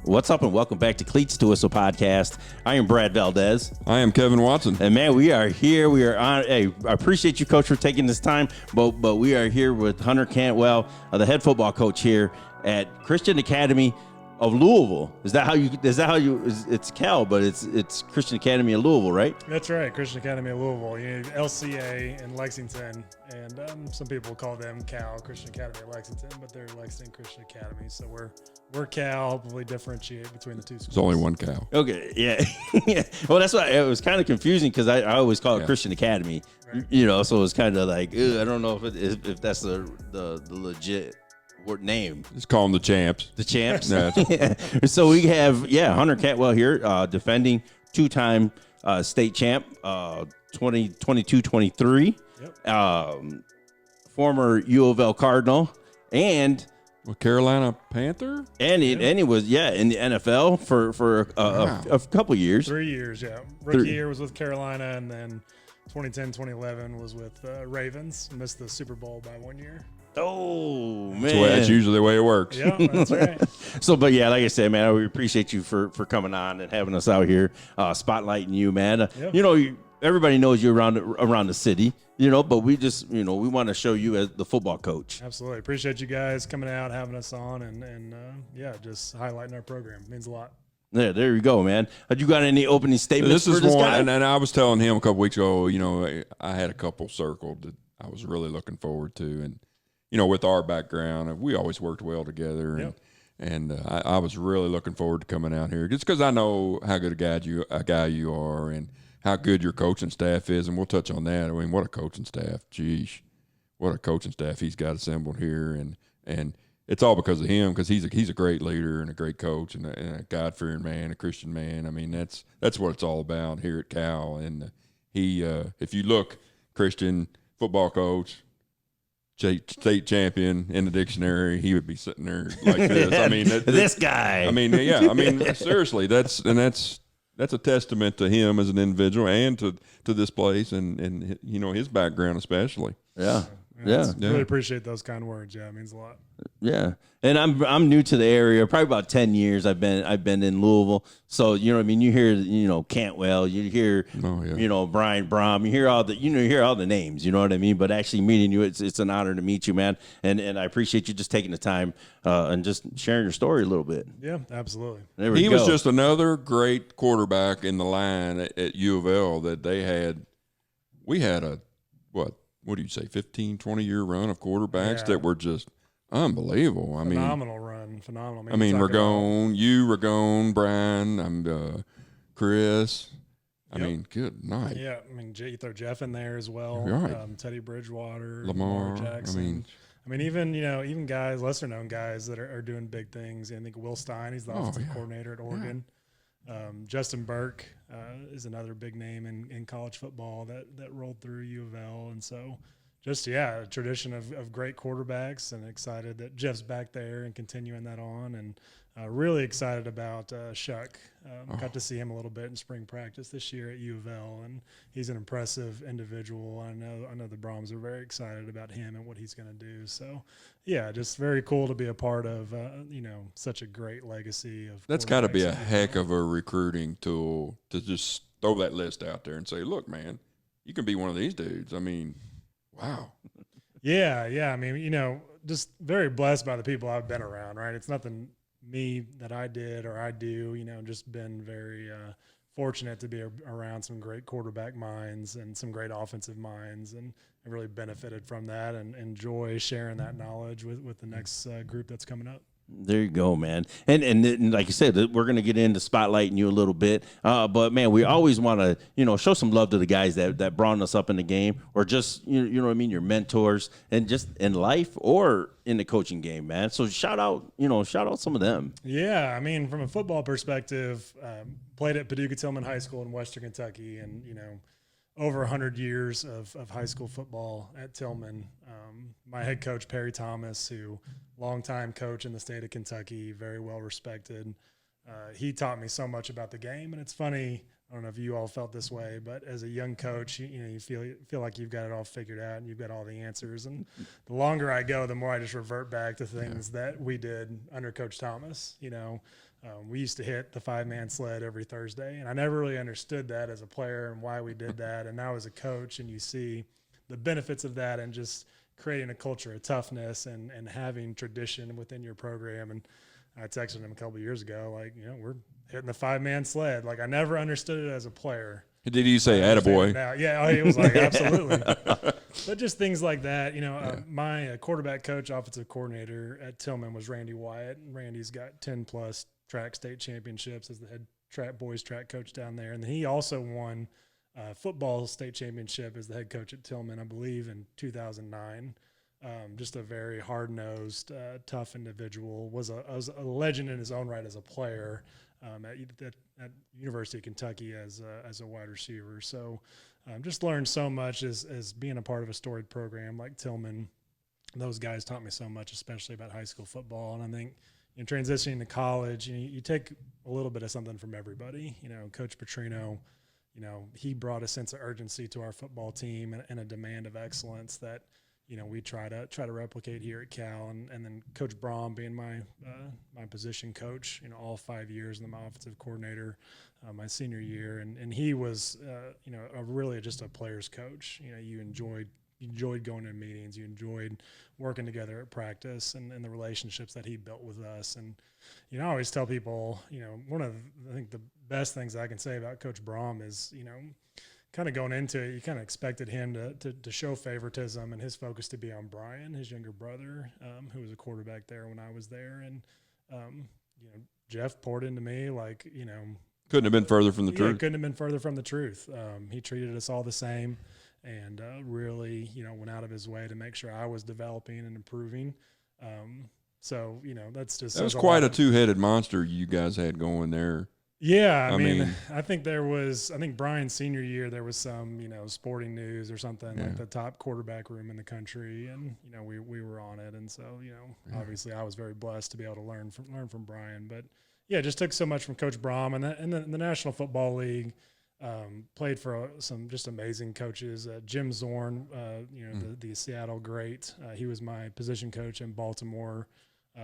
What's up, and welcome back to Cleats to Whistle podcast. I am Brad Valdez. I am Kevin Watson. And man, we are here. We are on. Hey, I appreciate you, Coach, for taking this time. But we are here with Hunter Cantwell, the head football coach here at Christian Academy of Louisville. Is that how you? It's Cal, but it's Christian Academy of Louisville, right? That's right, Christian Academy of Louisville. You know, LCA in Lexington, and some people call them Cal, Christian Academy of Lexington, but they're Lexington Christian Academy. So we're Cal. Hopefully, differentiate between the two schools. There's only one Cal. Okay, yeah, yeah. Well, that's why it was kind of confusing because I always call it Christian Academy, right. You know. So it was kind of like I don't know if that's the legit name. Just call them the champs. The champs. Yeah. So we have Hunter Cantwell here, defending two-time state champ, 2022-23. Yep. Former U of L Cardinal, and Carolina Panther. And he was in the NFL for a couple years. 3 years, yeah. Rookie year was with Carolina, and then 2010-2011 was with Ravens. Missed the Super Bowl by 1 year. Oh, man. That's usually the way it works. Yeah, that's right. So, but yeah, like I said, man, we appreciate you for coming on and having us out here, spotlighting you, man. Yep. You know, everybody knows you around the city, you know, but we just, we want to show you as the football coach. Absolutely. Appreciate you guys coming out, having us on, and just highlighting our program. It means a lot. Yeah, there you go, man. Have you got any opening statements for this guy? And I was telling him a couple weeks ago, I had a couple circled that I was really looking forward to, and with our background, we always worked well together, yep. and I was really looking forward to coming out here just because I know how good a guy you are, and how good your coaching staff is, and we'll touch on that. I mean, what a coaching staff! Geez, what a coaching staff he's got assembled here, and it's all because of him, because he's a great leader and a great coach and a God-fearing man, a Christian man. I mean, that's what it's all about here at Cal. And he, if you look, Christian football coach, state champion in the dictionary, he would be sitting there like this. I mean, this guy. I mean, yeah. I mean, seriously, that's a testament to him as an individual and to this place and his background especially. Yeah. Really appreciate those kind words. Yeah, it means a lot. Yeah, and I'm new to the area. Probably about 10 years. I've been in Louisville. So you hear Cantwell, you hear Brian Brom, you hear all the names. You know what I mean. But actually meeting you, it's an honor to meet you, man. And I appreciate you just taking the time and just sharing your story a little bit. Yeah, absolutely. He was just another great quarterback in the line at U of L that they had. We had a what do you say, 15, 20-year run of quarterbacks that were just unbelievable. Phenomenal run. I mean, Ragone, Brian, Chris. I mean, good night. Yeah, I mean, you throw Jeff in there as well. Right. Teddy Bridgewater, Lamar Jackson. I mean, even guys, lesser-known guys that are doing big things. I think Will Stein, he's the offensive coordinator at Oregon. Yeah. Justin Burke is another big name in college football that rolled through U of L. And so just, a tradition of great quarterbacks, and excited that Jeff's back there and continuing that on. And really excited about Shuck. Got to see him a little bit in spring practice this year at U of L, and he's an impressive individual. I know the Brahms are very excited about him and what he's going to do. So, just very cool to be a part of, such a great legacy of. That's got to be a heck of a recruiting tool to just throw that list out there and say, look, man, you can be one of these dudes. I mean, wow. Yeah. I mean, just very blessed by the people I've been around, right? It's nothing me that I did or I do, just been very fortunate to be around some great quarterback minds and some great offensive minds, and I really benefited from that and enjoy sharing that knowledge with the next group that's coming up. There you go, man. And like you said, we're going to get into spotlighting you a little bit. But, man, we always want to, show some love to the guys that brought us up in the game, or just, you know what I mean, your mentors, and just in life or in the coaching game, man. So shout out some of them. Yeah, I mean, from a football perspective, played at Paducah Tillman High School in Western Kentucky, and, over 100 years of high school football at Tillman. My head coach, Perry Thomas, who longtime coach in the state of Kentucky, very well respected. He taught me so much about the game, and it's funny. I don't know if you all felt this way, but as a young coach, you feel like you've got it all figured out and you've got all the answers. And the longer I go, the more I just revert back to things that we did under Coach Thomas. We used to hit the 5-man sled every Thursday, and I never really understood that as a player and why we did that. And now as a coach, and you see the benefits of that and just creating a culture of toughness and having tradition within your program. And I texted him a couple of years ago, like, we're hitting the 5-man sled. Like, I never understood it as a player. Did he say attaboy? Yeah, he was like, absolutely. But just things like that, my quarterback coach, offensive coordinator at Tillman was Randy Wyatt. Randy's got 10-plus track state championships as the head boys track coach down there. And he also won football state championship as the head coach at Tillman, I believe, in 2009. Just a very hard-nosed, tough individual. Was a legend in his own right as a player at University of Kentucky as a wide receiver. So just learned so much as being a part of a storied program like Tillman. Those guys taught me so much, especially about high school football. And I think transitioning to college, you take a little bit of something from everybody. Coach Petrino, he brought a sense of urgency to our football team and a demand of excellence that we try to replicate here at Cal. And then Coach Braum being my position coach, all 5 years, and then my offensive coordinator my senior year, and he was really just a player's coach. You enjoyed going to meetings, you enjoyed working together at practice, and the relationships that he built with us. And I always tell people, one of I think the best things I can say about Coach Braum is kind of going into it, you kind of expected him to show favoritism and his focus to be on Brian, his younger brother, who was a quarterback there when I was there. And Jeff poured into me like couldn't have been further from the truth. Couldn't have been further from the truth. He treated us all the same. And really, went out of his way to make sure I was developing and improving. So, that's just – that was quite a two-headed monster you guys had going there. Yeah, I mean, I think Brian's senior year there was some, sporting news or something, like the top quarterback room in the country, and, we were on it. And so, obviously I was very blessed to be able to learn from Brian. But, yeah, just took so much from Coach Braum. And the National Football League – played for some just amazing coaches. Jim Zorn, the Seattle great. He was my position coach in Baltimore.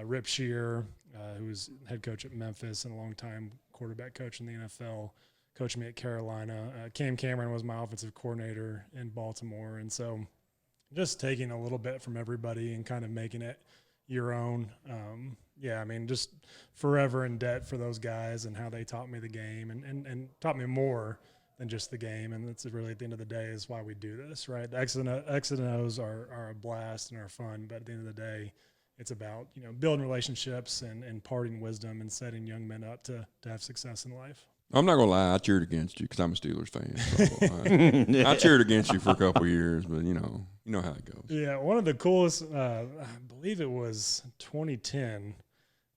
Rip Shear, who was head coach at Memphis and a long-time quarterback coach in the NFL, coached me at Carolina. Cam Cameron was my offensive coordinator in Baltimore. And so just taking a little bit from everybody and kind of making it your own. Just forever in debt for those guys and how they taught me the game and taught me more than just the game. And that's really, at the end of the day, is why we do this, right? The X and O's are a blast and are fun, but at the end of the day, it's about, building relationships and imparting wisdom and setting young men up to have success in life. I'm not gonna lie, I cheered against you because I'm a Steelers fan. So I cheered against you for a couple of years, but you know how it goes. Yeah, one of the coolest, I believe it was 2010.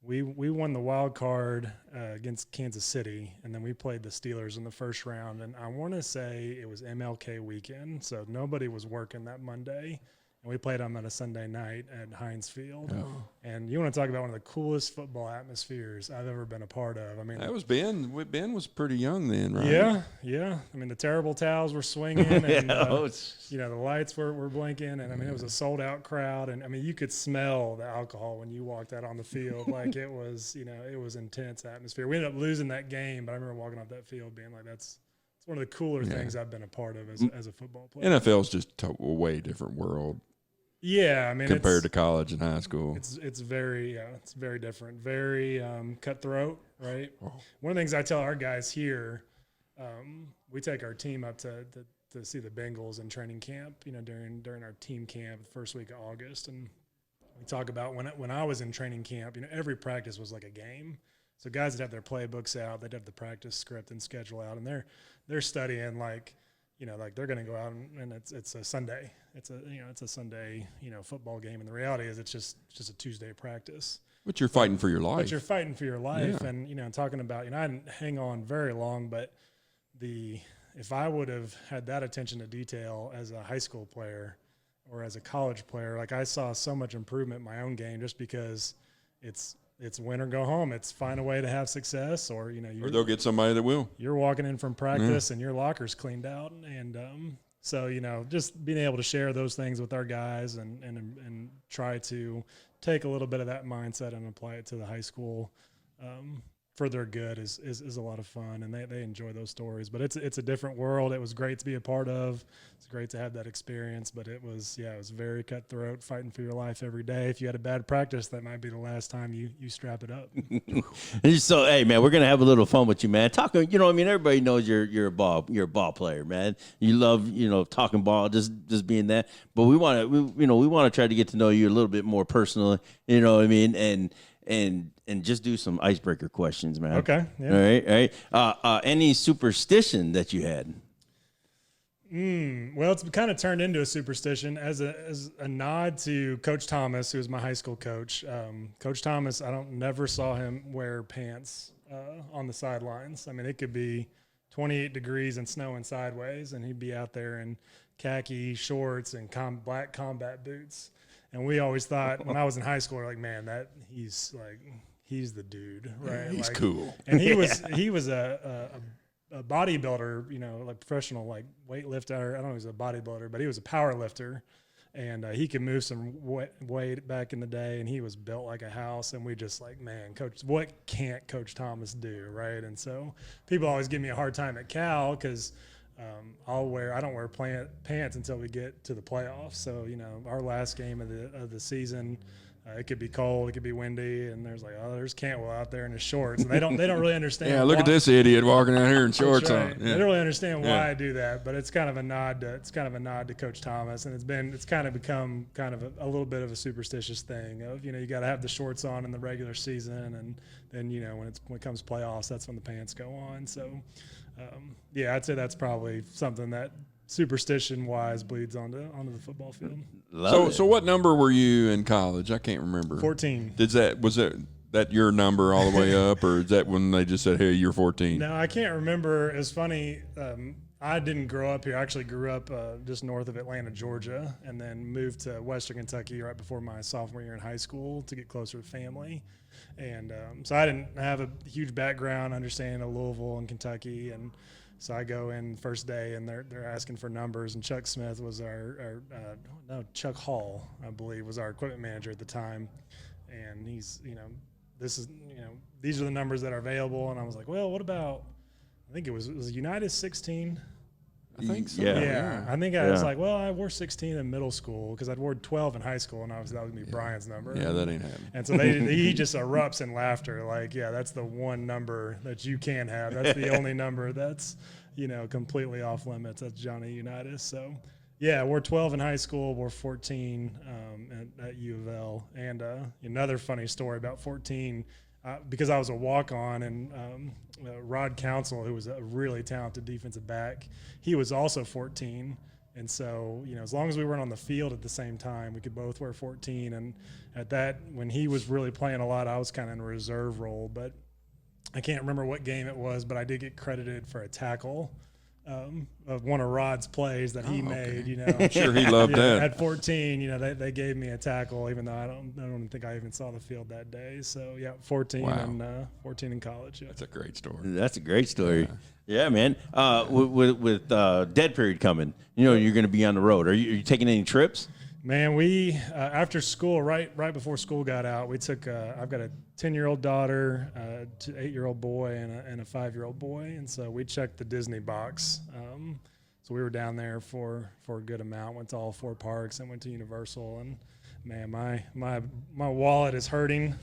We won the wild card against Kansas City, and then we played the Steelers in the first round. And I want to say it was MLK weekend, so nobody was working that Monday. And we played them on a Sunday night at Heinz Field. Oh. And you want to talk about one of the coolest football atmospheres I've ever been a part of. I mean, that was Ben. Ben was pretty young then, right? Yeah. I mean, the terrible towels were swinging, and the lights were blinking, and I mean, it was a sold out crowd, and I mean, you could smell the alcohol when you walked out on the field. Like it was, it was intense atmosphere. We ended up losing that game, but I remember walking off that field being like, it's one of the cooler things I've been a part of as a football player. NFL's just a way different world. Yeah, I mean, compared to college and high school, it's very different, very cutthroat, right? Oh. One of the things I tell our guys here, we take our team up to see the Bengals in training camp, during our team camp the first week of August, and we talk about when I was in training camp, every practice was like a game. So guys would have their playbooks out, they'd have the practice script and schedule out, and they're studying like they're going to go out and it's a Sunday. It's a Sunday, football game. And the reality is it's just a Tuesday practice. But you're fighting for your life. Yeah. And, talking about, I didn't hang on very long, but if I would have had that attention to detail as a high school player or as a college player, like I saw so much improvement in my own game just because it's win or go home. It's find a way to have success, or they'll get somebody that will. You're walking in from practice and your locker's cleaned out, and so just being able to share those things with our guys and try to take a little bit of that mindset and apply it to the high school for their good is a lot of fun, and they enjoy those stories. But it's a different world. It was great to be a part of. It's great to have that experience, but it was very cutthroat, fighting for your life every day. If you had a bad practice, that might be the last time you strap it up. So, hey man, we're gonna have a little fun with you, man. Talking, everybody knows you're a ball player, man. You love, talking ball, just being that. But we want to try to get to know you a little bit more personally. You know what I mean? And just do some icebreaker questions, man. Okay. Yeah. All right. Any superstition that you had? Well, it's kind of turned into a superstition as a nod to Coach Thomas, who was my high school coach. Coach Thomas, never saw him wear pants on the sidelines. I mean, it could be 28 degrees and snowing sideways, and he'd be out there in khaki shorts and black combat boots. And we always thought, when I was in high school, like, man, he's the dude, right? He's cool. And he was a bodybuilder, like professional, like weightlifter. I don't know if he was a bodybuilder, but he was a power lifter, and he could move some weight back in the day, and he was built like a house. And we just like, man, Coach, what can't Coach Thomas do, right? And so people always give me a hard time at Cal because I don't wear pants until we get to the playoffs. So, our last game of the season, it could be cold, it could be windy, and there's Cantwell out there in his shorts, and they don't really understand. Yeah, look at this idiot walking out here in shorts right. on. Yeah. They don't really understand why I do that, but it's kind of a nod to Coach Thomas, and it's kind of become kind of a little bit of a superstitious thing of, you got to have the shorts on in the regular season, and then when it comes playoffs, that's when the pants go on. So I'd say that's probably something that superstition-wise bleeds onto the football field. So what number were you in college? I can't remember. 14. Was that your number all the way up, or is that when they just said, "Hey, you're 14"? No, I can't remember. It's funny. I didn't grow up here. I actually grew up just north of Atlanta, Georgia, and then moved to Western Kentucky right before my sophomore year in high school to get closer to family. And so I didn't have a huge background understanding of Louisville and Kentucky. And so I go in first day, and they're asking for numbers. And Chuck Smith was Chuck Hall, I believe, was our equipment manager at the time. And he's, these are the numbers that are available. And I was like, well, what about, I think it was United 16. I think so. Yeah. I think I was like, well, I wore 16 in middle school because I'd worn 12 in high school, and obviously that was going to be Brian's number. Yeah, that ain't happening. And so he just erupts in laughter, like, yeah, that's the one number that you can have. That's the only number that's, completely off limits. That's Johnny Unitas. So, yeah, we're 12 in high school. We're 14 at U of L. And another funny story about 14, because I was a walk-on, and Rod Council, who was a really talented defensive back, he was also 14. And so, as long as we weren't on the field at the same time, we could both wear 14. And at that, when he was really playing a lot, I was kind of in a reserve role. But I can't remember what game it was, but I did get credited for a tackle of one of Rod's plays that he made. I'm sure he loved that. At 14, they gave me a tackle, even though I don't think I even saw the field that day. So 14 and 14 in college. Yeah. That's a great story. That's a great story. Yeah, man. With dead period coming, you're going to be on the road. Are you taking any trips? Man, we after school, right before school got out, we took. I've got a 10-year-old daughter, an 8-year-old boy, and a 5-year-old boy, and so we checked the Disney box. So we were down there for a good amount. Went to all 4 parks and went to Universal. And man, my wallet is hurting.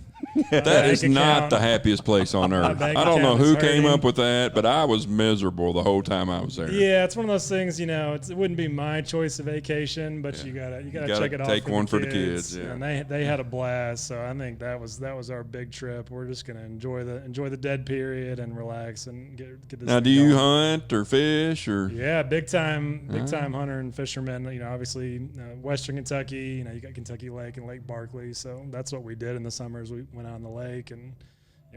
That is not the happiest place on earth. I don't know who came up with that, but I was miserable the whole time I was there. Yeah, it's one of those things. It wouldn't be my choice of vacation, but you gotta check it off. Take one for the kids. Yeah. And they had a blast. So I think that was our big trip. We're just gonna enjoy the dead period and relax and get this. Now, do you hunt or fish or? Yeah, big time hunter and fisherman. Obviously Western Kentucky. You got Kentucky Lake and Lake Barkley. So that's what we did in the summers. We went out on the lake and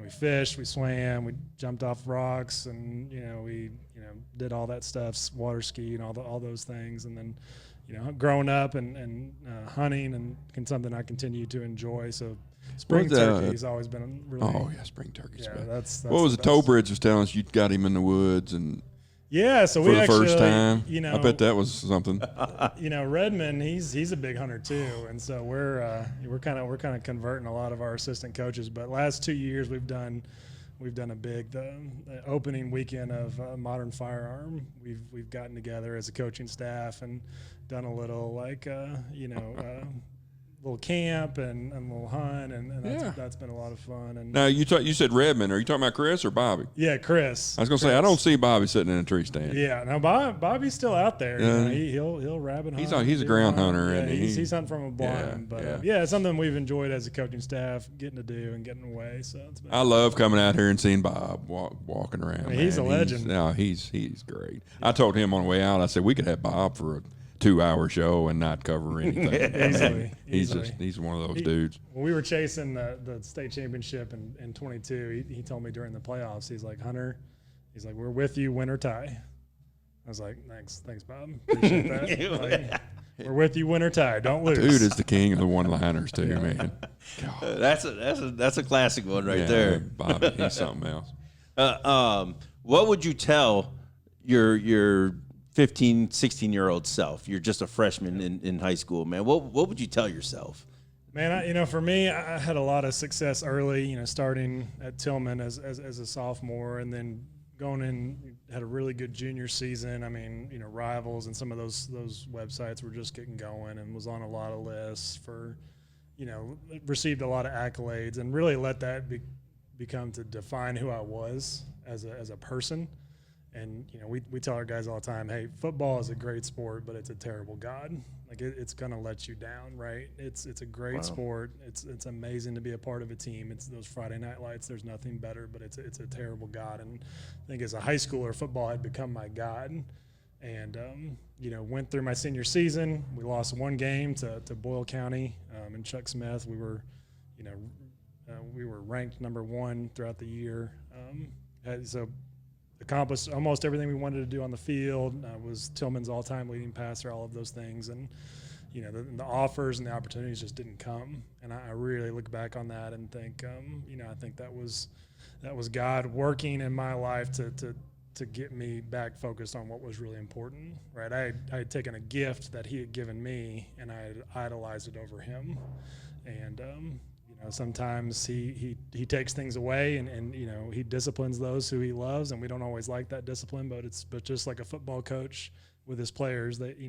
we fished, we swam, we jumped off rocks, and we did all that stuff, water ski and all those things. And then growing up and hunting and something I continue to enjoy. So spring turkey's always been really spring turkey's that's what was the Toll Bridge was telling us? You got him in the woods and so for we the actually, first time. I bet that was something. Redmond, he's a big hunter too, and so we're kind of converting a lot of our assistant coaches. But last 2 years we've done we've done a big the opening weekend of Modern Firearm. We've gotten together as a coaching staff and done a little little camp and a little hunt, and that's been a lot of fun. And now you said Redmond. Are you talking about Chris or Bobby? Yeah, Chris. I was gonna say I don't see Bobby sitting in a tree stand. Yeah, no, Bobby's still out there. He'll rabbit hunt. He's a ground hunter, and he's hunting from a blind. But it's something we've enjoyed as a coaching staff, getting to do and getting away. So I love coming out here and seeing Bob walking around. I mean, he's a legend. He's great. I told him on the way out. I said we could have Bob for a 2-hour show and not cover anything. Easily. He's one of those dudes. When we were chasing the state championship in 22, he told me during the playoffs, he's like, Hunter, he's like, we're with you, win or tie. I was like, thanks, Bob. Appreciate that. We're with you, win or tie. Don't lose. Dude is the king of the one-liners too, man. God. That's a classic one right there. Bobby, he's something else. What would you tell your 15, 16-year-old self? You're just a freshman in high school, man. What would you tell yourself? Man, for me, I had a lot of success early, starting at Tillman as a sophomore, and then going in, had a really good junior season. I mean, Rivals and some of those websites were just getting going, and was on a lot of lists for, received a lot of accolades, and really let that become to define who I was as a person. And, we tell our guys all the time, hey, football is a great sport, but it's a terrible God. Like, it's going to let you down, right? It's a great sport. It's amazing to be a part of a team. It's those Friday night lights. There's nothing better, but it's a terrible God. And I think as a high schooler, football had become my God. And, went through my senior season. We lost one game to Boyle County and Chuck Smith. We were, we were ranked number 1 throughout the year. So accomplished almost everything we wanted to do on the field. Was Tillman's all-time leading passer, all of those things. And, the offers and the opportunities just didn't come. And I really look back on that and think, I think that was God working in my life to get me back focused on what was really important, right? I had taken a gift that he had given me, and I had idolized it over him. And, sometimes he takes things away and he disciplines those who he loves, and we don't always like that discipline, but just like a football coach with his players, that he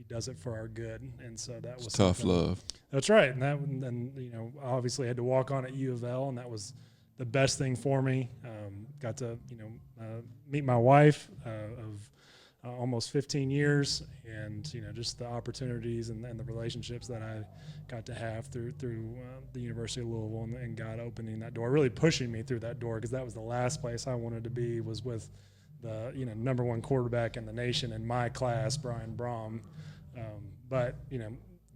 does it for our good. And so that was tough love. That's right. And obviously I had to walk on at U of L, and that was the best thing for me. Got to meet my wife of almost 15 years, and just the opportunities and the relationships that I got to have through the University of Louisville, and God opening that door, really pushing me through that door, because that was the last place I wanted to be, was with the number 1 quarterback in the nation in my class, Brian Brom. But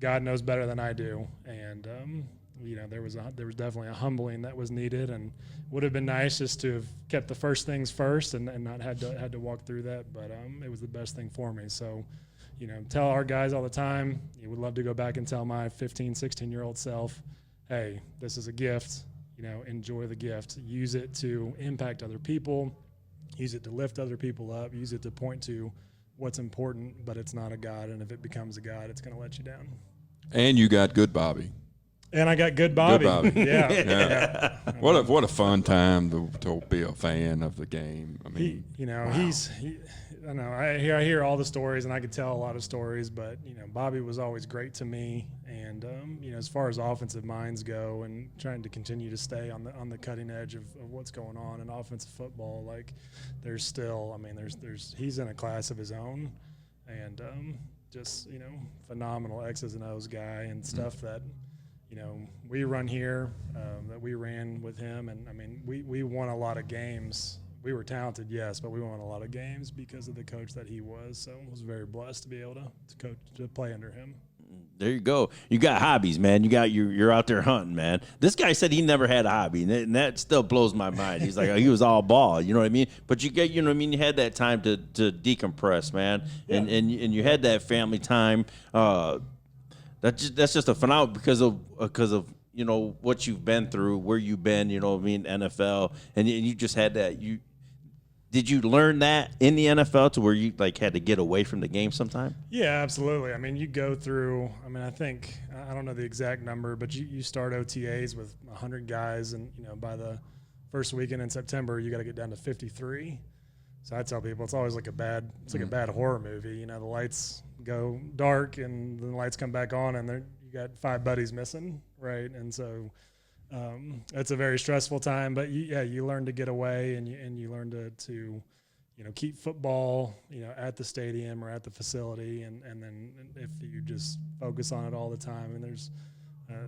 God knows better than I do, and there was definitely a humbling that was needed, and would have been nice just to have kept the first things first and not had to walk through that. But it was the best thing for me. So, tell our guys all the time, you would love to go back and tell my 15, 16-year-old self, hey, this is a gift. Enjoy the gift. Use it to impact other people. Use it to lift other people up. Use it to point to what's important, but it's not a God. And if it becomes a God, it's going to let you down. And you got good Bobby. And I got good Bobby. Good Bobby. Yeah. What a fun time to be a fan of the game. I mean, I know I hear all the stories, and I could tell a lot of stories, but Bobby was always great to me. And as far as offensive minds go, and trying to continue to stay on the cutting edge of what's going on in offensive football, like there's still, he's in a class of his own, and just phenomenal X's and O's guy and stuff that. We run here, that we ran with him, and we won a lot of games. We were talented, yes, but we won a lot of games because of the coach that he was. So I was very blessed to be able to play under him. There you go. You got hobbies, man. You're out there hunting, man. This guy said he never had a hobby, and that still blows my mind. He's like, he was all ball, you know what I mean? But you had that time to decompress, man, yeah. and you had that family time. That's just a phenomenon because of what you've been through, where you've been, NFL, and you just had that. Did you learn that in the NFL to where you had to get away from the game sometime? Yeah, absolutely. You go through. I think I don't know the exact number, but you start OTAs with 100 guys, and by the first weekend in September, you got to get down to 53. So I tell people it's always like a bad horror movie. The lights go dark and then the lights come back on and you got 5 buddies missing, right? And so it's a very stressful time. But you learn to get away and you learn to keep football at the stadium or at the facility, and then if you just focus on it all the time, and there's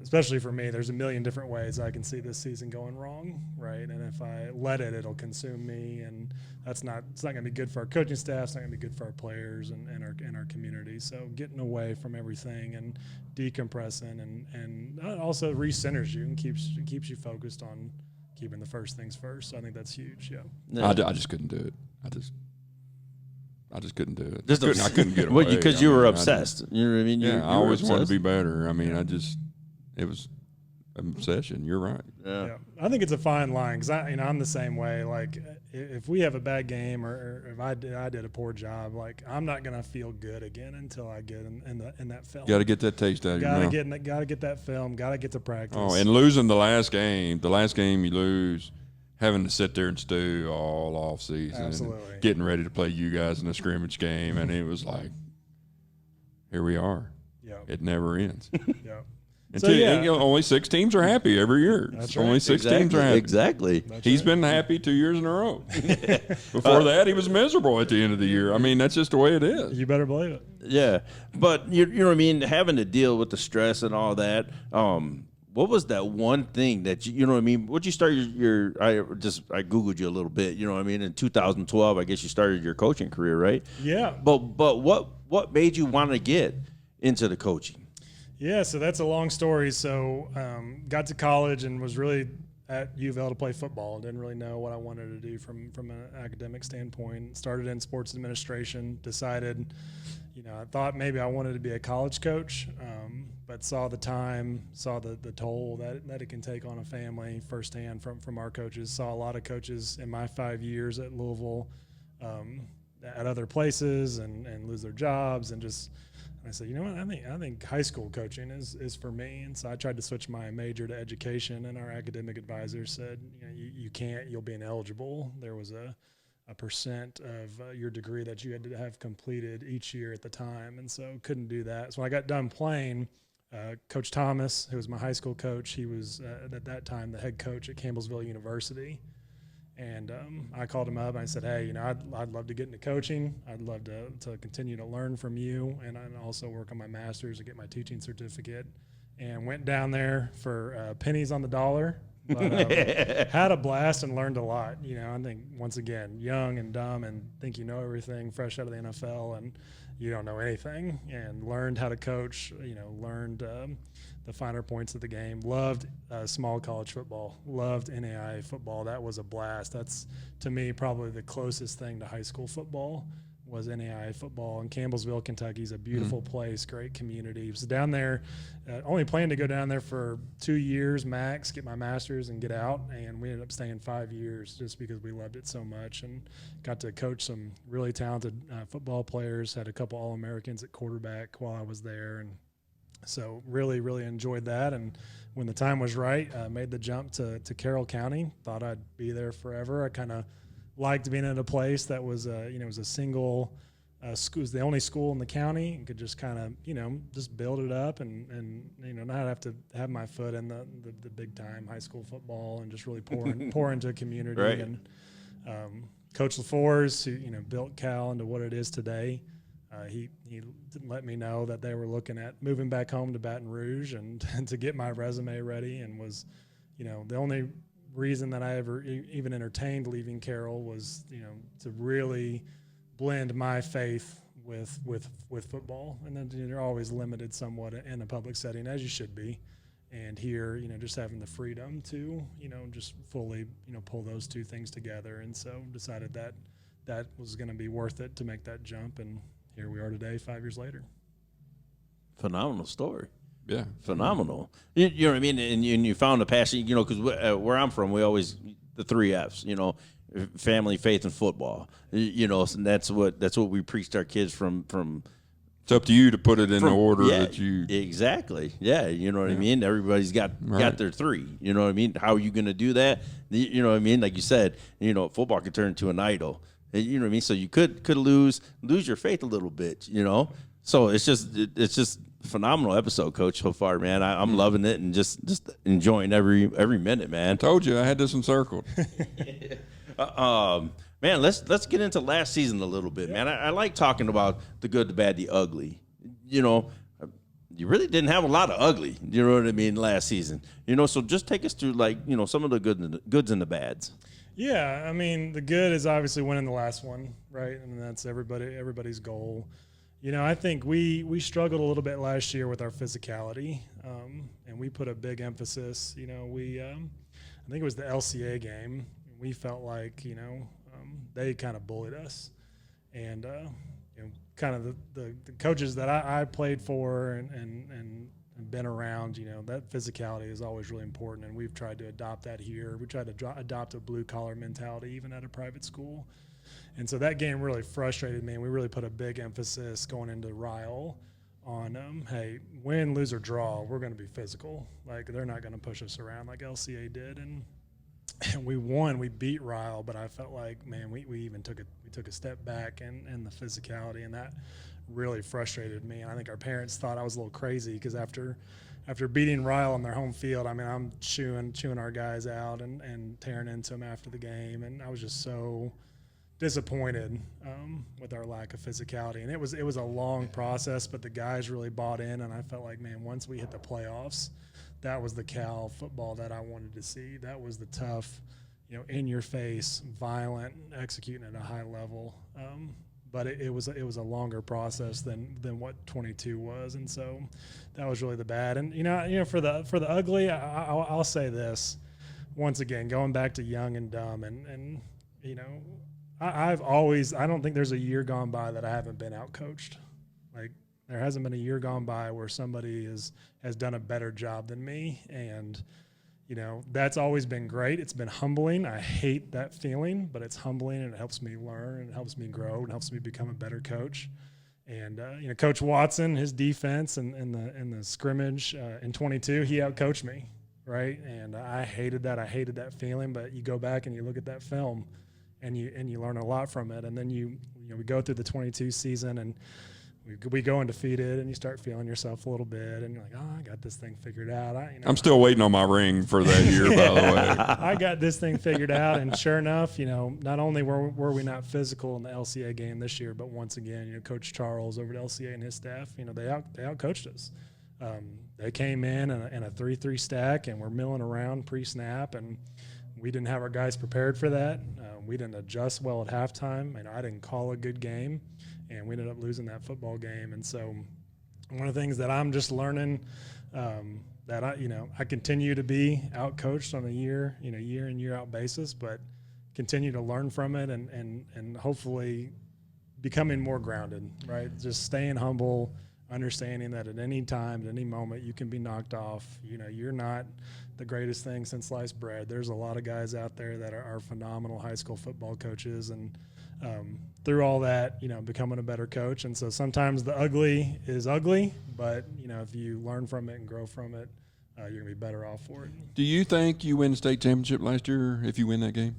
especially for me, there's a million different ways I can see this season going wrong, right? And if I let it, it'll consume me, and it's not going to be good for our coaching staff. It's not going to be good for our players and our community. So getting away from everything and decompressing and also recenters you and keeps you focused on keeping the first things first. So I think that's huge. Yeah. I just couldn't do it. I just couldn't do it. I couldn't get away. Well, because you were obsessed. You know what I mean? Yeah, I always wanted to be better. I mean, it was an obsession. You're right. Yeah. I think it's a fine line because I'm the same way. Like if we have a bad game or if I did a poor job, like I'm not gonna feel good again until I get in that film. Got to get that taste out of your mouth. Got to get that film. Got to get to practice. Oh, and losing the last game you lose, having to sit there and stew all off season, absolutely, and getting ready to play you guys in a scrimmage game, and it was like, here we are. Yeah, it never ends. Yeah. Only 6 teams are happy every year. That's right. Only 6 teams are happy. Exactly. He's been happy 2 years in a row. Before that, he was miserable at the end of the year. I mean, that's just the way it is. You better believe it. Yeah, but you know what I mean. Having to deal with the stress and all that. What was that one thing that you know what I mean? Would you start your I Googled you a little bit. You know what I mean? In 2012, I guess you started your coaching career, right? Yeah. But what made you want to get into the coaching? Yeah, so that's a long story. So got to college and was really at U of L to play football. Didn't really know what I wanted to do from an academic standpoint. Started in sports administration. Decided, I thought maybe I wanted to be a college coach, but saw the toll that it can take on a family firsthand from our coaches. Saw a lot of coaches in my 5 years at Louisville at other places and lose their jobs and just. I said, I think high school coaching is for me. And so I tried to switch my major to education, and our academic advisor said, you can't, you'll be ineligible. There was a percent of your degree that you had to have completed each year at the time. And so couldn't do that. So when I got done playing, Coach Thomas, who was my high school coach, he was at that time the head coach at Campbellsville University. And I called him up and I said, hey, I'd love to get into coaching. I'd love to continue to learn from you and also work on my master's and get my teaching certificate. And went down there for pennies on the dollar. But had a blast and learned a lot. I think, once again, young and dumb and think you know everything, fresh out of the NFL, and you don't know anything. And learned how to coach, learned the finer points of the game. Loved small college football. Loved NAIA football. That was a blast. That's, to me, probably the closest thing to high school football was NAIA football. And Campbellsville, Kentucky is a beautiful place, great community. Was down there, only planned to go down there for 2 years max, get my master's and get out. And we ended up staying 5 years just because we loved it so much and got to coach some really talented football players. Had a couple All-Americans at quarterback while I was there. And so really, really enjoyed that. And when the time was right, made the jump to Carroll County. Thought I'd be there forever. I kind of liked being at a place that was, it was a single school, it was the only school in the county, and could just kind of, just build it up and not have to have my foot in the big time high school football and just really pour into a community. Right. And Coach LaForce, who built Cal into what it is today. He let me know that they were looking at moving back home to Baton Rouge and to get my resume ready, and was, the only reason that I ever even entertained leaving Carroll was, to really blend my faith with football. And then you're always limited somewhat in a public setting, as you should be. And here, just having the freedom to, just fully, pull those two things together. And so decided that was going to be worth it to make that jump. And here we are today, 5 years later. Phenomenal story. Yeah. Phenomenal. You know what I mean? And you found a passion, because where I'm from, we always, the 3 F's, family, faith, and football. And that's what we preached our kids from It's up to you to put it in the order that you exactly. Yeah, you know what I mean. Everybody's got their three. You know what I mean. How are you going to do that? You know what I mean. Like you said, football could turn into an idol. You know what I mean. So you could lose your faith a little bit. So it's just phenomenal episode, Coach, so far, man. I'm loving it and just enjoying every minute, man. Told you I had this encircled. Man, let's get into last season a little bit, man. I like talking about the good, the bad, the ugly. You really didn't have a lot of ugly, you know what I mean, last season. So just take us through, some of the goods and the bads. Yeah, I mean, the good is obviously winning the last one, right? And that's everybody's goal. I think we struggled a little bit last year with our physicality, and we put a big emphasis. I think it was the LCA game. We felt like, they kind of bullied us. And, kind of the coaches that I played for and been around, that physicality is always really important. And we've tried to adopt that here. We tried to adopt a blue-collar mentality even at a private school. And so that game really frustrated me. And we really put a big emphasis going into Ryle on, hey, win, lose, or draw, we're going to be physical. Like, they're not going to push us around like LCA did. And we won. We beat Ryle, but I felt like, man, we even took a step back in the physicality, and that really frustrated me. And I think our parents thought I was a little crazy because after beating Ryle on their home field, I mean, I'm chewing our guys out and tearing into them after the game, and I was just so disappointed with our lack of physicality. And it was a long process, but the guys really bought in, and I felt like, man, once we hit the playoffs, that was the Cal football that I wanted to see. That was the tough, in your face, violent, executing at a high level. But it was a longer process than what 22 was, and so that was really the bad. And for the ugly, I'll say this once again, going back to young and dumb, and I don't think there's a year gone by that I haven't been outcoached. Like, there hasn't been a year gone by where somebody has done a better job than me, and that's always been great. It's been humbling. I hate that feeling, but it's humbling, and it helps me learn, and it helps me grow, and helps me become a better coach. And Coach Watson, his defense and the scrimmage in 22, he outcoached me, right? And I hated that. I hated that feeling. But you go back and you look at that film, and you learn a lot from it. And then we go through the 22 season, and we go undefeated, and you start feeling yourself a little bit, and you're like, oh, I got this thing figured out. I'm still waiting on my ring for that year, by the way. I got this thing figured out, and sure enough, not only were we not physical in the LCA game this year, but once again, Coach Charles over at LCA and his staff, they outcoached us. They came in a 3-3 stack, and we're milling around pre-snap, and we didn't have our guys prepared for that. We didn't adjust well at halftime, and I didn't call a good game. And we ended up losing that football game. And so one of the things that I'm just learning that I continue to be out-coached on a year in, year out basis, but continue to learn from it and hopefully becoming more grounded, right? Just staying humble, understanding that at any time, at any moment, you can be knocked off. You're not the greatest thing since sliced bread. There's a lot of guys out there that are phenomenal high school football coaches, and through all that, becoming a better coach. And so sometimes the ugly is ugly, but, if you learn from it and grow from it, you're going to be better off for it. Do you think you win the state championship last year if you win that game?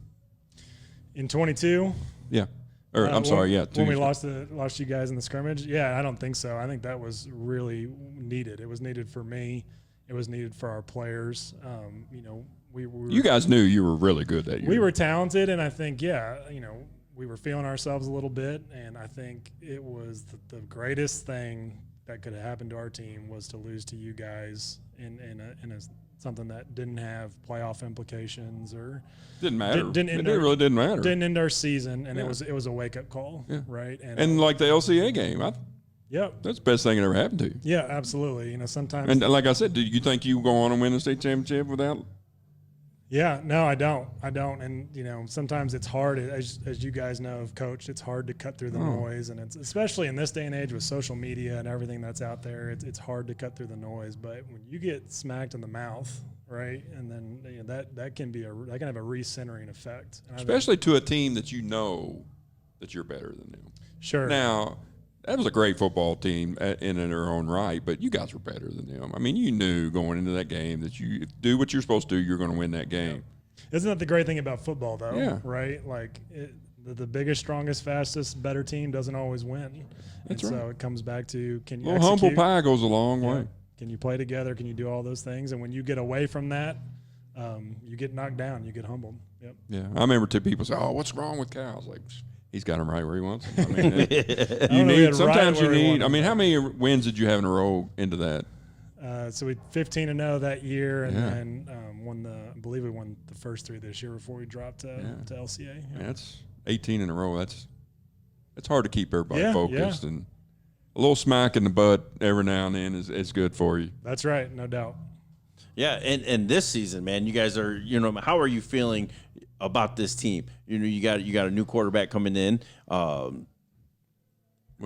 In 22? Yeah. Or I'm sorry, yeah. When we lost you guys in the scrimmage? Yeah, I don't think so. I think that was really needed. It was needed for me. It was needed for our players. You guys knew you were really good that year. We were talented, and I think, we were feeling ourselves a little bit, and I think it was the greatest thing that could have happened to our team was to lose to you guys in something that didn't have playoff implications or didn't matter. It really didn't matter. Didn't end our season, and it was a wake up call, right? And like the LCA game, yep, that's the best thing that ever happened to you. Yeah, absolutely. Sometimes. And like I said, do you think you go on and win the state championship without? Yeah, no, I don't. And sometimes it's hard, as you guys know, Coach. It's hard to cut through the noise, and it's especially in this day and age with social media and everything that's out there. It's hard to cut through the noise. But when you get smacked in the mouth, right, and then that can have a recentering effect, and especially to a team that that you're better than them. Sure. Now, that was a great football team in their own right, but you guys were better than them. I mean, you knew going into that game that you do what you're supposed to do, you're going to win that game. Isn't that the great thing about football, though? Yeah. Right? Like, the biggest, strongest, fastest, better team doesn't always win. That's and right. So it comes back to, can you A little humble execute? pie goes a long way. Can you play together? Can you do all those things? And when you get away from that, you get knocked down. You get humbled. Yep. Yeah. I remember two people say, "Oh, what's wrong with Cal?" I was like, he's got him right where he wants him. I mean, you need sometimes you need. I mean, how many wins did you have in a row into that? So we 15-0 that year, and then I believe we won the first 3 this year before we dropped to LCA. Yeah, that's 18 in a row. It's hard to keep everybody focused, and a little smack in the butt every now and then is good for you. That's right, no doubt. Yeah, and this season, man, you guys are, how are you feeling about this team? You got a new quarterback coming in.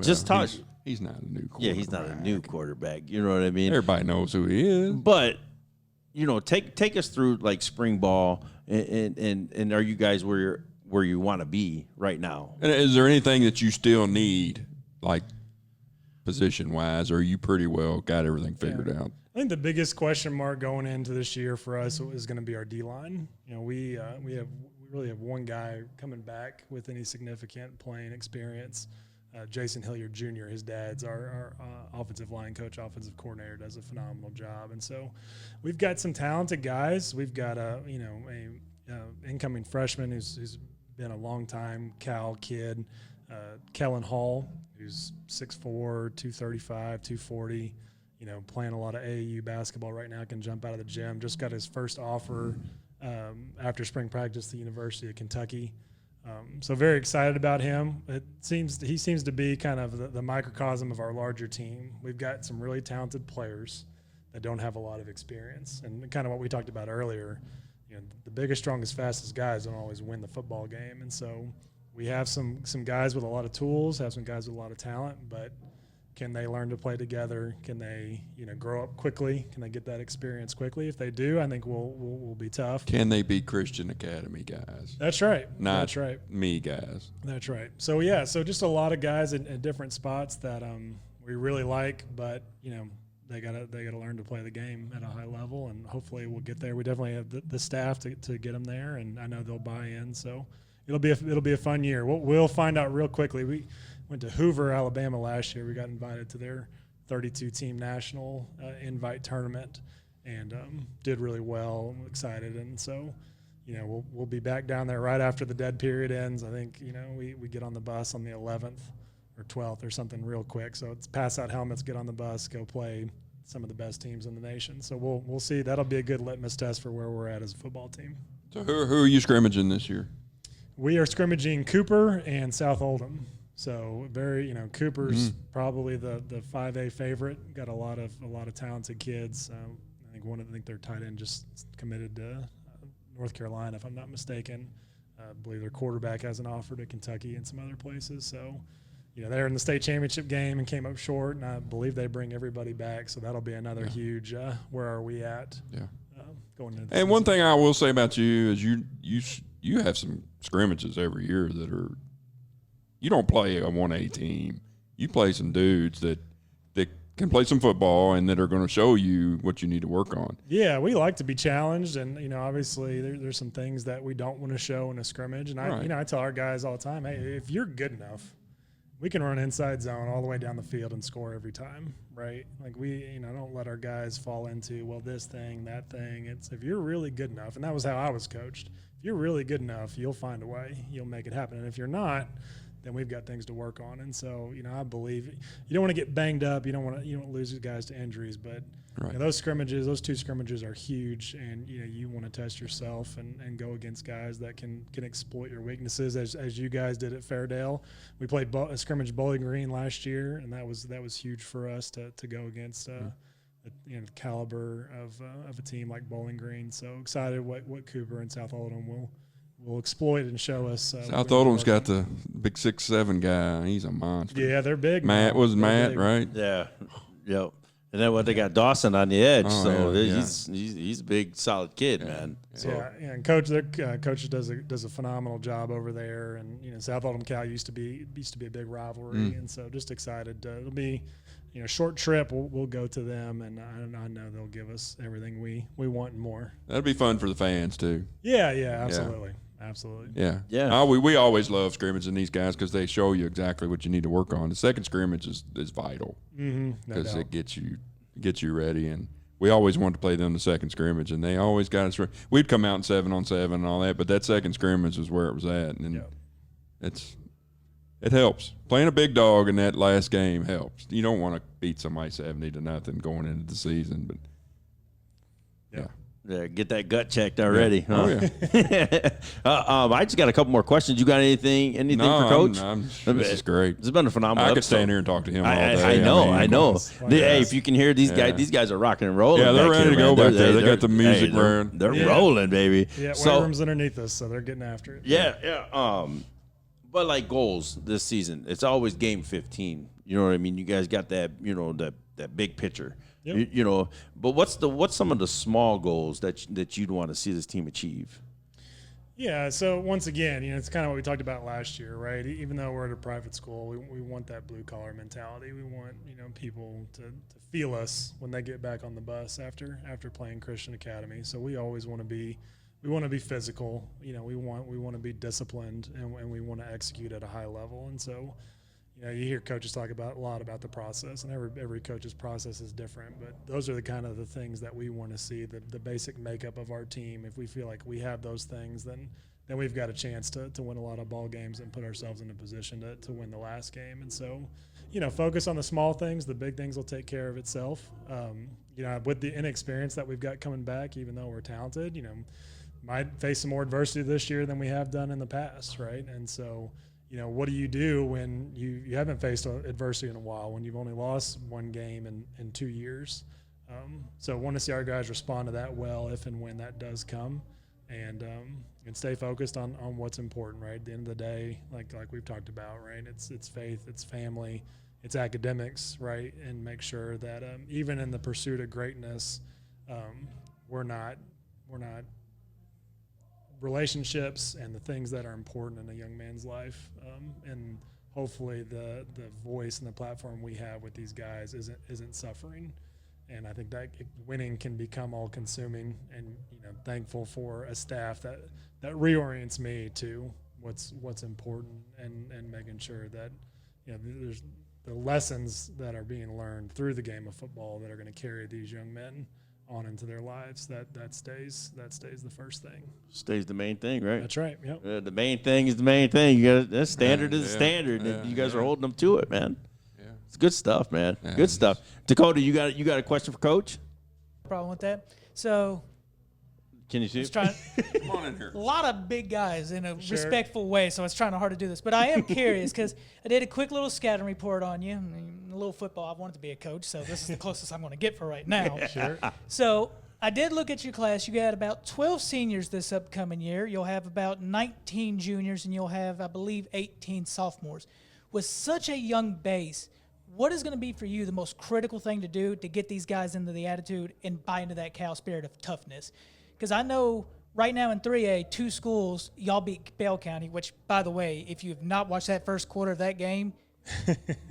Just talk. He's not a new quarterback. Yeah, he's not a new quarterback. You know what I mean? Everybody knows who he is. But take us through like spring ball, and are you guys where you want to be right now? And is there anything that you still need, like position wise, or you pretty well got everything figured out? I think the biggest question mark going into this year for us is going to be our D-line. We really have one guy coming back with any significant playing experience. Jason Hilliard Jr., his dad's our offensive line coach, offensive coordinator, does a phenomenal job. And so we've got some talented guys. We've got a incoming freshman who's been a long time Cal kid, Kellen Hall, who's 6'4", 235, 240, playing a lot of AAU basketball right now, can jump out of the gym. Just got his first offer after spring practice at the University of Kentucky. So very excited about him. He seems to be kind of the microcosm of our larger team. We've got some really talented players that don't have a lot of experience, and kind of what we talked about earlier. The biggest, strongest, fastest guys don't always win the football game, and so we have some guys with a lot of tools, have some guys with a lot of talent, but can they learn to play together? Can they, grow up quickly? Can they get that experience quickly? If they do, I think we'll be tough. Can they be Christian Academy guys? That's right. That's right. Me guys. That's right. So just a lot of guys in different spots that we really like, but they gotta learn to play the game at a high level, and hopefully we'll get there. We definitely have the staff to get them there, and I know they'll buy in. So it'll be a fun year. We'll find out real quickly. We went to Hoover, Alabama last year. We got invited to their 32-team national invite tournament, and did really well. I'm excited, and so we'll be back down there right after the dead period ends. I think we get on the bus on the 11th or 12th or something real quick. So it's pass out helmets, get on the bus, go play some of the best teams in the nation. So we'll see. That'll be a good litmus test for where we're at as a football team. So who are you scrimmaging this year? We are scrimmaging Cooper and South Oldham. So Cooper's probably the 5A favorite. Got a lot of talented kids. I think their tight end just committed to North Carolina, if I'm not mistaken. I believe their quarterback has an offer to Kentucky and some other places. So, they're in the state championship game and came up short, and I believe they bring everybody back. So that'll be another huge. Where are we at? Yeah. Going into. And season. One thing I will say about you is you have some scrimmages every year that are. You don't play a 1A team. You play some dudes that can play some football and that are going to show you what you need to work on. Yeah, we like to be challenged, and obviously there's some things that we don't want to show in a scrimmage. And I tell our guys all the time, hey, if you're good enough, we can run inside zone all the way down the field and score every time, right? Like we don't let our guys fall into this thing, that thing. It's if you're really good enough, and that was how I was coached. If you're really good enough, you'll find a way. You'll make it happen. And if you're not, then we've got things to work on. And so, I believe you don't want to get banged up. You don't lose guys to injuries, but those two scrimmages are huge, and you want to test yourself and go against guys that can exploit your weaknesses, as you guys did at Fairdale. We played a scrimmage Bowling Green last year, and that was huge for us to go against the caliber of a team like Bowling Green. So excited what Cooper and South Oldham will exploit and show us. South Oldham's got the big 6'7" guy. He's a monster. Yeah, they're big. Matt, big. right? Yeah. Yep. And then what they got Dawson on the edge, Oh, he's a big, solid kid, man. So, and coach does a phenomenal job over there, and South Oldham Cal used to be a big rivalry, and so just excited. It'll be short trip. We'll go to them, and I know they'll give us everything we want and more. That'll be fun for the fans too. Yeah, absolutely. Absolutely. Yeah. We always love scrimmaging these guys because they show you exactly what you need to work on. The second scrimmage is vital because it gets you ready. And we always wanted to play them the second scrimmage, and they always got us. We'd come out in 7-on-7 and all that, but that second scrimmage is where it was at, and it helps. Playing a big dog in that last game helps. You don't want to beat somebody 70-0 going into the season, but Yeah, get that gut checked already. Yeah. Huh? Oh, yeah. I just got a couple more questions. You got anything for Coach? This is great. It's been a phenomenal I episode. could stand here and talk to him all day. I know. Hey, if you can hear these guys are rocking and rolling. Yeah, they're ready to go back there. They got the music running. They're rolling, baby. Yeah, weight room's underneath us, so they're getting after it. Yeah. But like goals this season, it's always game 15. You know what I mean? You guys got that, that big picture. Yep. But what's some of the small goals that you'd want to see this team achieve? Yeah, so once again, it's kind of what we talked about last year, right? Even though we're at a private school, we want that blue collar mentality. We want people to feel us when they get back on the bus after playing Christian Academy. So we always want to be physical. We want to be disciplined, and we want to execute at a high level. And so, you hear coaches talk a lot about the process, and every coach's process is different. But those are the kind of the things that we want to see, the basic makeup of our team. If we feel like we have those things, then we've got a chance to win a lot of ball games and put ourselves in a position to win the last game. And so, focus on the small things. The big things will take care of itself. With the inexperience that we've got coming back, even though we're talented, might face some more adversity this year than we have done in the past, right? And so, what do you do when you haven't faced adversity in a while, when you've only lost one game in 2 years? So want to see our guys respond to that well if and when that does come, and stay focused on what's important, right? At the end of the day, like we've talked about, right? It's faith, it's family, it's academics, right? And make sure that even in the pursuit of greatness, we're not relationships and the things that are important in a young man's life, and hopefully the voice and the platform we have with these guys isn't suffering. And I think that winning can become all consuming, and thankful for a staff that reorients me to what's important, and making sure that there's the lessons that are being learned through the game of football that are going to carry these young men on into their lives. That stays the first thing. Stays the main thing, right? That's right. Yep. The main thing is the main thing. You got that standard is the standard. And you guys are holding them to it, man. Yeah. It's good stuff, man. Yeah. Good stuff. Dakota, you got a question for Coach? No problem with that. So can you see? Come on in here. A lot of big guys in a respectful way, so it's trying hard to do this. But I am curious because I did a quick little scouting report on you. I mean, a little football. I wanted to be a coach, so this is the closest I'm going to get for right now. Sure. So I did look at your class. You got about 12 seniors this upcoming year. You'll have about 19 juniors, and you'll have, I believe, 18 sophomores. With such a young base, what is going to be for you the most critical thing to do to get these guys into the attitude and buy into that Cal spirit of toughness? Because I know right now in 3A, 2 schools, y'all beat Bell County, which, by the way, if you have not watched that first quarter of that game,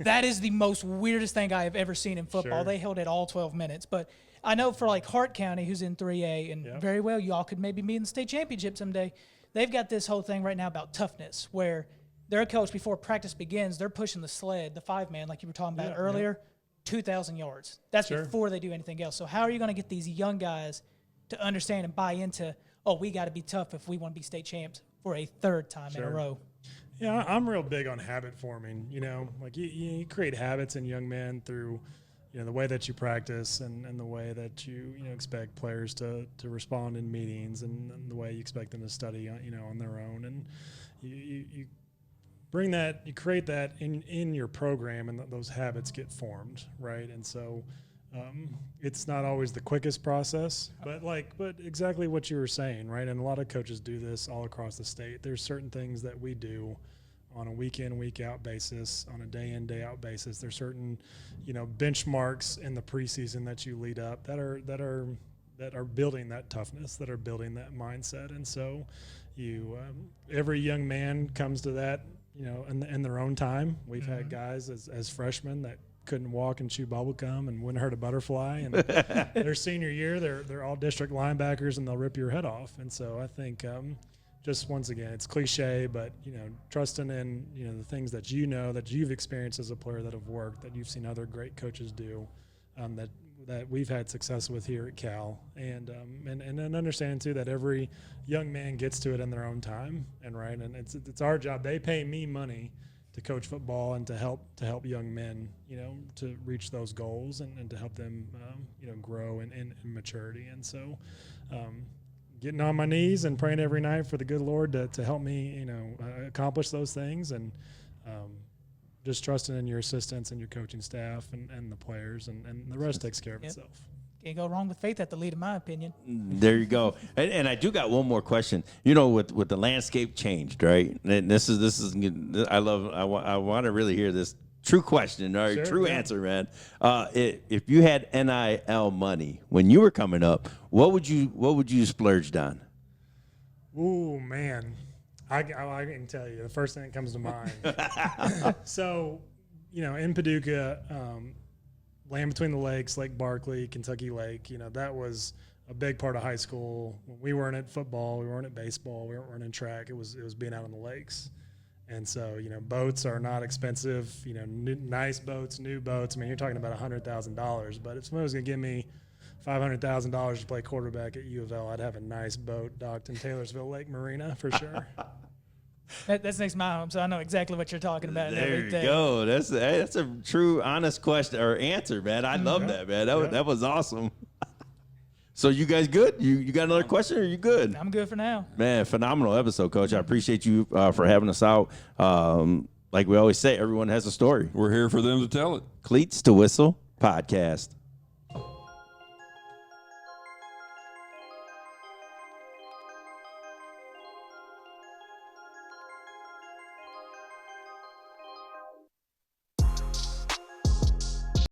that is the most weirdest thing I have ever seen in football. Sure. They held it all 12 minutes. But I know for like Hart County, who's in 3A, and very well, y'all could maybe be in the state championship someday. They've got this whole thing right now about toughness, where their coach, before practice begins, they're pushing the sled, the 5-man, like you were talking about earlier, 2,000 yards. That's before they do anything else. So how are you going to get these young guys to understand and buy into, we got to be tough if we want to be state champs for a third time in a row? Yeah, I'm real big on habit forming. Like you create habits in young men through, the way that you practice and the way that you expect players to respond in meetings, and the way you expect them to study, on their own. And you bring that, you create that in your program, and those habits get formed, right? And so it's not always the quickest process, but exactly what you were saying, right? And a lot of coaches do this all across the state. There's certain things that we do on a week in, week out basis, on a day in, day out basis. There's certain, benchmarks in the preseason that you lead up that are building that toughness, that are building that mindset. And so every young man comes to that, in their own time. We've had guys as freshmen that couldn't walk and chew bubble gum and wouldn't hurt a butterfly. And their senior year, they're all district linebackers and they'll rip your head off. And so I think, just once again, it's cliche, but trusting in the things that that you've experienced as a player that have worked, that you've seen other great coaches do, that we've had success with here at Cal, and understanding too that every young man gets to it in their own time, and it's our job. They pay me money to coach football and to help young men, to reach those goals and to help them, grow in maturity. And so, getting on my knees and praying every night for the good Lord to help me, accomplish those things, and just trusting in your assistants and your coaching staff and the players, and the rest takes care of itself. Can't go wrong with faith at the lead, in my opinion. There you go. And I do got one more question. With the landscape changed, right? And this is I want to really hear this true question, or true answer, man. If you had NIL money when you were coming up, what would you splurge on? Ooh, man. I can tell you the first thing that comes to mind. So, in Paducah, land between the lakes, Lake Barkley, Kentucky Lake, that was a big part of high school. We weren't at football, we weren't at baseball, we weren't in track. It was being out on the lakes. And so, boats are not expensive, nice boats, new boats. I mean, you're talking about $100,000, but if someone was going to give me $500,000 to play quarterback at U of L, I'd have a nice boat docked in Taylorsville Lake Marina for sure. That's next to my home, so I know exactly what you're talking about. There you go. That's a true, honest question or answer, man. I love that, man. That was awesome. So you guys good? You got another question, or you good? I'm good for now. Man, phenomenal episode, Coach. I appreciate you for having us out. Like we always say, everyone has a story. We're here for them to tell it. Cleats to Whistle podcast.